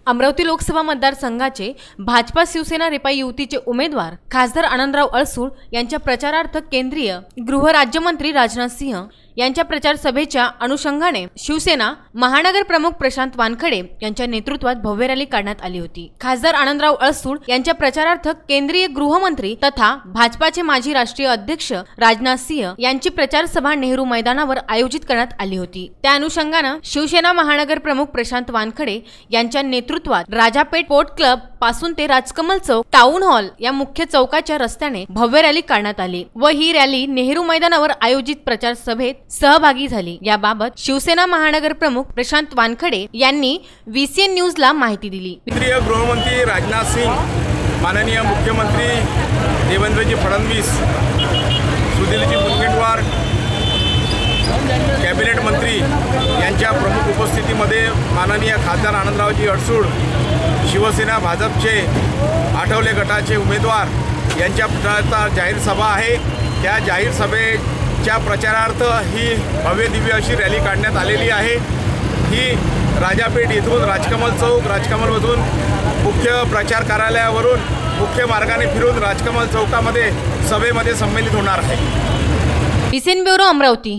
अमरावती लोकसभा मतदारसंघाचे भाजपा शिवसेना रिपाई युतीचे उमेदवार खासदार आनंदराव अडसूळ यांच्या प्रचारार्थ केंद्रीय गृहराज्यमंत्री राजनाथ सिंह यांच्या प्रचार सभेच्या अनुषंगाने शिवसेना महानगर प्रमुख प्रशांत वानखडे यांच्या नेतृत्वात भव्य रॅली काढण्यात आली होती। खासदार आनंदराव अडसूळ यांच्या प्रचारार्थ केंद्रीय गृहमंत्री तथा भाजपाचे माजी राष्ट्रीय अध्यक्ष राजनाथ सिंह यांची प्रचार सभा नेहरू मैदानावर आयोजित करण्यात आली होती। त्या अनुषंगाने शिवसेना महानगर प्रमुख प्रशांत वानखडे यांच्या नेतृत्वात राजापेठ पोर्ट क्लब पासून ते राजकमल चौक टाउन हॉल या मुख्य चौकाच्या रस्त्याने भव्य रॅली काढण्यात आली व ही रॅली नेहरू मैदानावर आयोजित प्रचार सभेत सहभागी झाली। याबाबत शिवसेना महानगर प्रमुख प्रशांत वानखडे यांनी VCN न्यूजला माहिती दिली। केंद्रीय गृहमंत्री राजनाथ सिंह, माननीय मुख्यमंत्री देवेंद्रजी फडणवीस, सुधीरजी मुनगंटीवार, कॅबिनेट मंत्री यांच्या प्रमुख उपस्थितीमध्ये माननीय खासदार आनंदरावजी अडसूळ, शिवसेना भाजपचे आठवले गटाचे उमेदवार यांच्या प्रचारार्थ जाहीर सभा आहे। त्या जाहीर सभेच्या प्रचारार्थ ही भव्य दिव्य अशी रॅली काढण्यात आलेली आहे। ही राजापेठ येथून राजकमल चौक, राजकमलमधून मुख्य प्रचार कार्यालयावरून मुख्य मार्गाने फिरून राजकमल चौकामध्ये सभेमध्ये सम्मिलित होणार आहे। VCN bureau Amravati.